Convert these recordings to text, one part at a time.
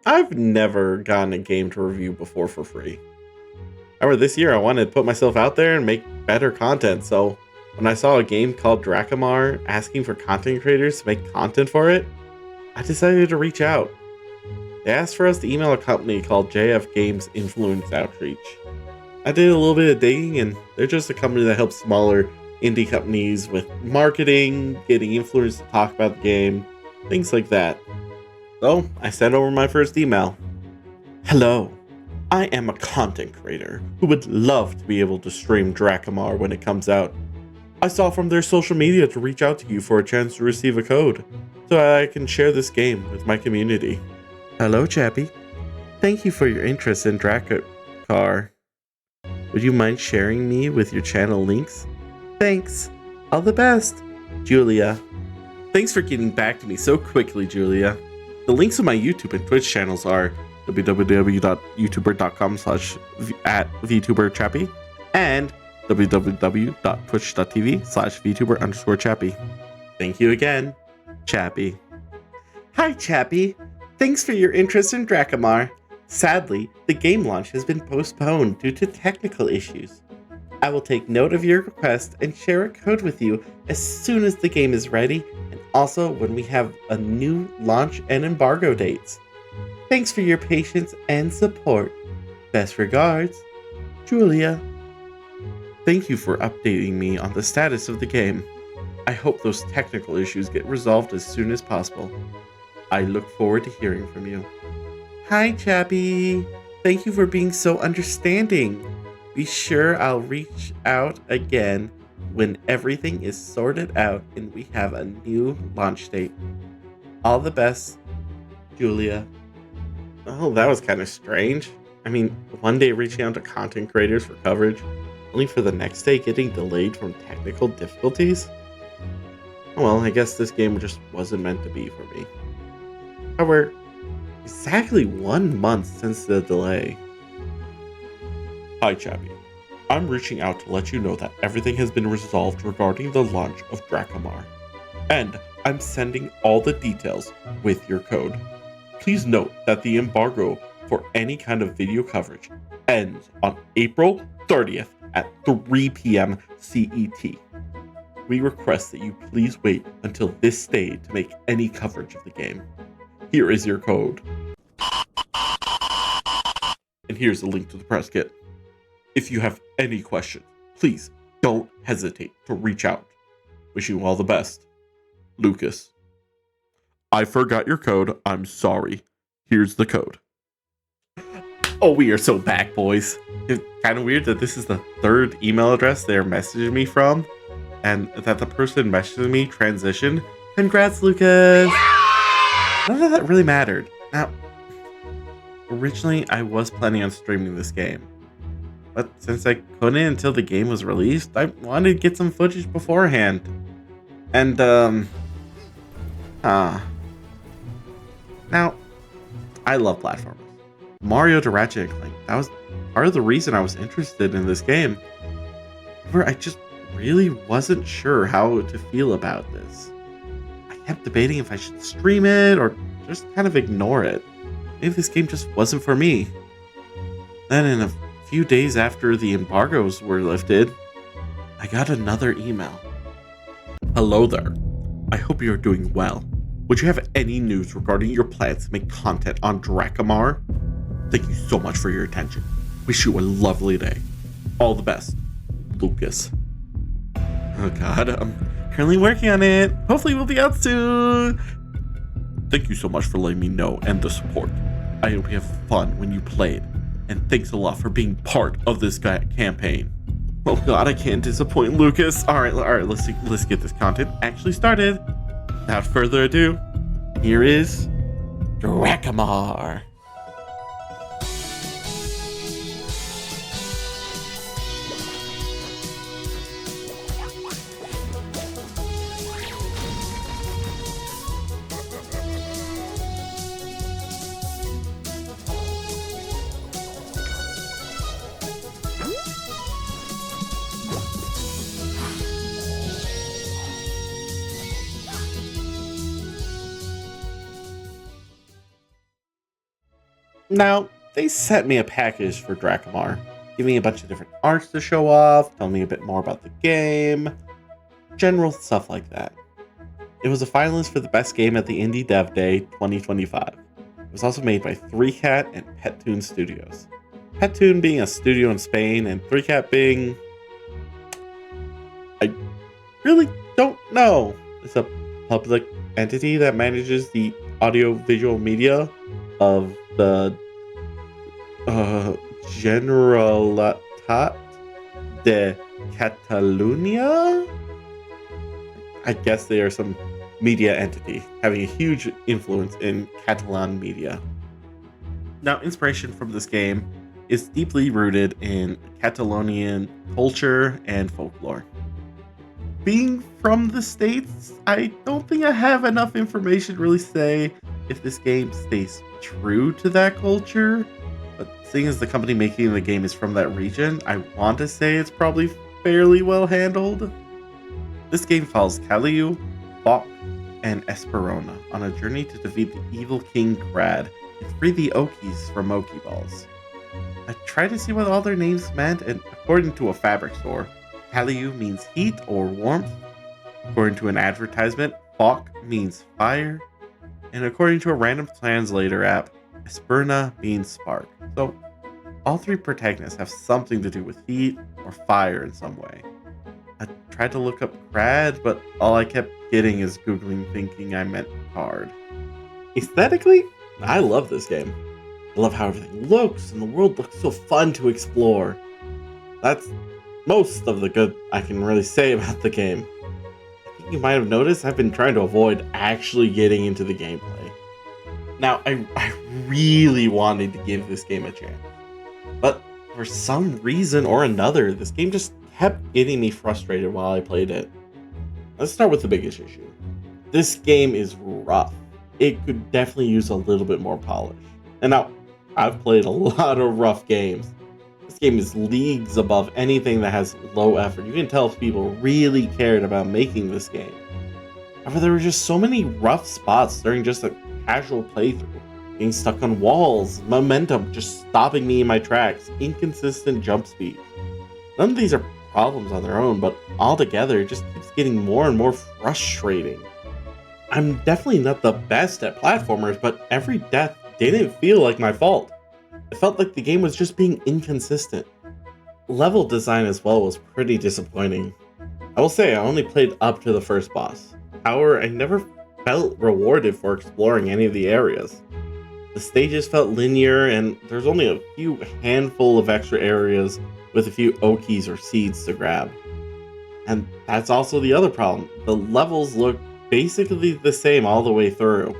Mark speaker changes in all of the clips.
Speaker 1: I've never gotten a game to review before for free. However, this year I wanted to put myself out there and make better content, so when I saw a game called Dracamar asking for content creators to make content for it, I decided to reach out. They asked for us to email a company called JF Games Influence Outreach. I did a little bit of digging, and they're just a company that helps smaller indie companies with marketing, getting influencers to talk about the game, things like that. So I sent over my first email. Hello, I am a content creator who would love to be able to stream Dracamar when it comes out. I saw from their social media to reach out to you for a chance to receive a code, so I can share this game with my community. Hello, Chappie. Thank you for your interest in Dracamar. Would you mind sharing me with your channel links? Thanks. All the best, Julia. Thanks for getting back to me so quickly, Julia. The links to my YouTube and Twitch channels are www.youtuber.com/VTuberChappy and www.twitch.tv/VTuber_Chappy. Thank you again, Chappy. Hi, Chappy. Thanks for your interest in Dracamar. Sadly, the game launch has been postponed due to technical issues. I will take note of your request and share a code with you as soon as the game is ready, and also when we have a new launch and embargo dates. Thanks for your patience and support. Best regards, Julia. Thank you for updating me on the status of the game. I hope those technical issues get resolved as soon as possible. I look forward to hearing from you. Hi, Chappy. Thank you for being so understanding. Be sure I'll reach out again when everything is sorted out and we have a new launch date. All the best, Julia. Oh, that was kind of strange. I mean, one day reaching out to content creators for coverage, only for the next day getting delayed from technical difficulties? Well, I guess this game just wasn't meant to be for me. However, exactly 1 month since the delay. Hi, Chappy. I'm reaching out to let you know that everything has been resolved regarding the launch of Dracamar, and I'm sending all the details with your code. Please note that the embargo for any kind of video coverage ends on April 30th at 3 p.m. CET. We request that you please wait until this day to make any coverage of the game. Here is your code. And here's the link to the press kit. If you have any questions, please don't hesitate to reach out. Wishing you all the best. Lucas. I forgot your code. I'm sorry. Here's the code. Oh, we are so back, boys. It's kind of weird that this is the third email address they're messaging me from, and that the person messaging me transitioned. Congrats, Lucas! None of that really mattered. Now, originally I was planning on streaming this game, but since I couldn't until the game was released, I wanted to get some footage beforehand. And, now, I love platformers. Mario to Ratchet & Clank, that was part of the reason I was interested in this game. However, I just really wasn't sure how to feel about this. I kept debating if I should stream it or just kind of ignore it. Maybe this game just wasn't for me. Then in a few days after the embargoes were lifted, I got another email. Hello there. I hope you are doing well. Would you have any news regarding your plans to make content on Dracamar? Thank you so much for your attention. Wish you a lovely day. All the best, Lucas. Oh god, I'm currently working on it. Hopefully we'll be out soon. Thank you so much for letting me know and the support. I hope you have fun when you play it. And thanks a lot for being part of this campaign. Oh god, I can't disappoint Lucas. Alright, let's get this content actually started. Without further ado, here is Dracamar. Now, they sent me a package for Dracamar, giving me a bunch of different arts to show off, telling me a bit more about the game, general stuff like that. It was a finalist for the best game at the Indie Dev Day 2025. It was also made by 3Cat and Pettoon Studios. Pettoon being a studio in Spain, and 3Cat being... I really don't know. It's a public entity that manages the audio-visual media of the Generalitat de Catalunya? I guess they are some media entity having a huge influence in Catalan media. Now, inspiration from this game is deeply rooted in Catalonian culture and folklore. Being from the States, I don't think I have enough information to really say if this game stays true to that culture, but seeing as the company making the game is from that region, I want to say it's probably fairly well handled. This game follows Caliu, Bok, and Esperona on a journey to defeat the evil King Crad and free the Okies from Okie Balls. I tried to see what all their names meant, and according to a fabric store, Caliu means heat or warmth. According to an advertisement, Bok means fire. And according to a random translator app, Esperna means spark. So all three protagonists have something to do with heat or fire in some way. I tried to look up Crad, but all I kept getting is Googling thinking I meant card. Aesthetically, I love this game. I love how everything looks, and the world looks so fun to explore. That's most of the good I can really say about the game. I think you might have noticed I've been trying to avoid actually getting into the gameplay. Now, I really wanted to give this game a chance, but for some reason or another, this game just kept getting me frustrated while I played it. Let's start with the biggest issue. This game is rough. It could definitely use a little bit more polish. And now, I've played a lot of rough games. This game is leagues above anything that has low effort. You can tell if people really cared about making this game. However, there were just so many rough spots during just a casual playthrough. Getting stuck on walls, momentum just stopping me in my tracks, inconsistent jump speed. None of these are problems on their own, but altogether it just keeps getting more and more frustrating. I'm definitely not the best at platformers, but every death didn't feel like my fault. It felt like the game was just being inconsistent. Level design as well was pretty disappointing. I will say I only played up to the first boss. However, I never felt rewarded for exploring any of the areas. The stages felt linear, and there's only a few handful of extra areas with a few Okies or seeds to grab. And that's also the other problem. The levels look basically the same all the way through.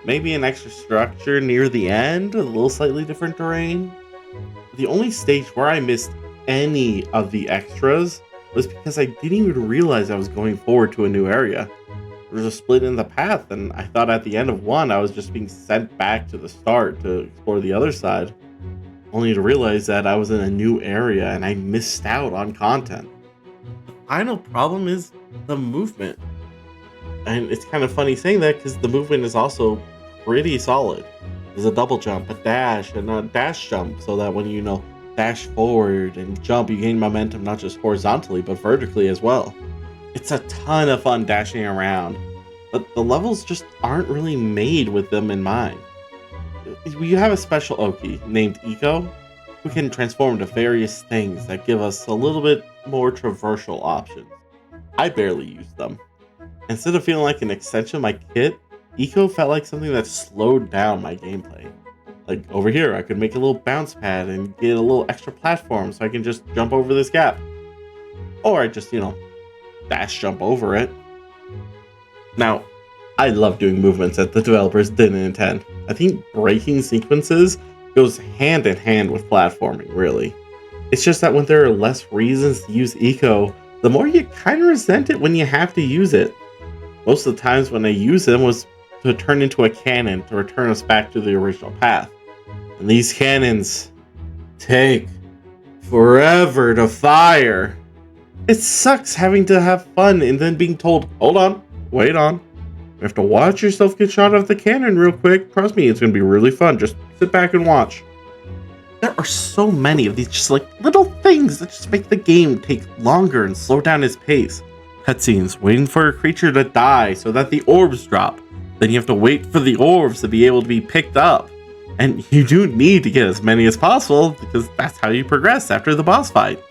Speaker 1: Maybe an extra structure near the end, a little slightly different terrain. The only stage where I missed any of the extras was because I didn't even realize I was going forward to a new area. There was a split in the path, and I thought at the end of one I was just being sent back to the start to explore the other side, only to realize that I was in a new area and I missed out on content. The final problem is the movement. And it's kind of funny saying that because the movement is also pretty solid. There's a double jump, a dash, and a dash jump, so that when you dash forward and jump, you gain momentum not just horizontally, but vertically as well. It's a ton of fun dashing around, but the levels just aren't really made with them in mind. You have a special Oki named Eco, who can transform into various things that give us a little bit more traversal options. I barely use them. Instead of feeling like an extension of my kit, Eco felt like something that slowed down my gameplay. Like over here, I could make a little bounce pad and get a little extra platform so I can just jump over this gap. Or I just, dash jump over it. Now, I love doing movements that the developers didn't intend. I think breaking sequences goes hand in hand with platforming, really. It's just that when there are less reasons to use Eco, the more you kind of resent it when you have to use it. Most of the times when I use them was to turn into a cannon to return us back to the original path. And these cannons take forever to fire. It sucks having to have fun and then being told, hold on, wait on. You have to watch yourself get shot out of the cannon real quick. Trust me, it's going to be really fun. Just sit back and watch. There are so many of these just like little things that just make the game take longer and slow down its pace. Cutscenes, waiting for a creature to die so that the orbs drop. Then you have to wait for the orbs to be able to be picked up. And you do need to get as many as possible because that's how you progress after the boss fight.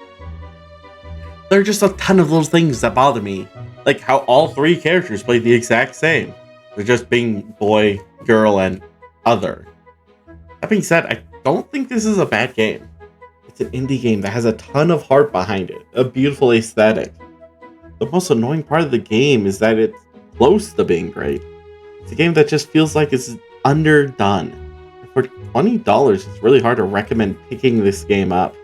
Speaker 1: There are just a ton of little things that bother me. Like how all three characters play the exact same. They're just being boy, girl, and other. That being said, I don't think this is a bad game. It's an indie game that has a ton of heart behind it, a beautiful aesthetic. The most annoying part of the game is that it's close to being great. It's a game that just feels like it's underdone. For $20, it's really hard to recommend picking this game up.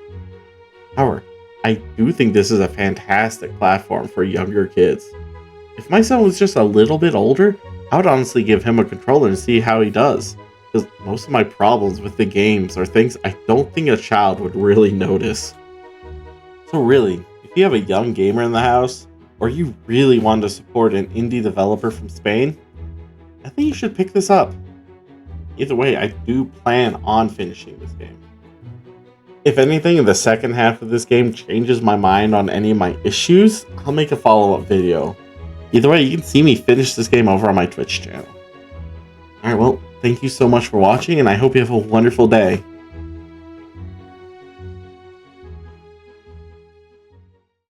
Speaker 1: However, I do think this is a fantastic platform for younger kids. If my son was just a little bit older, I would honestly give him a controller and see how he does. Because most of my problems with the games are things I don't think a child would really notice. So really, if you have a young gamer in the house, or you really want to support an indie developer from Spain, I think you should pick this up. Either way, I do plan on finishing this game. If anything in the second half of this game changes my mind on any of my issues, I'll make a follow-up video. Either way, you can see me finish this game over on my Twitch channel. Alright, well, thank you so much for watching, and I hope you have a wonderful day.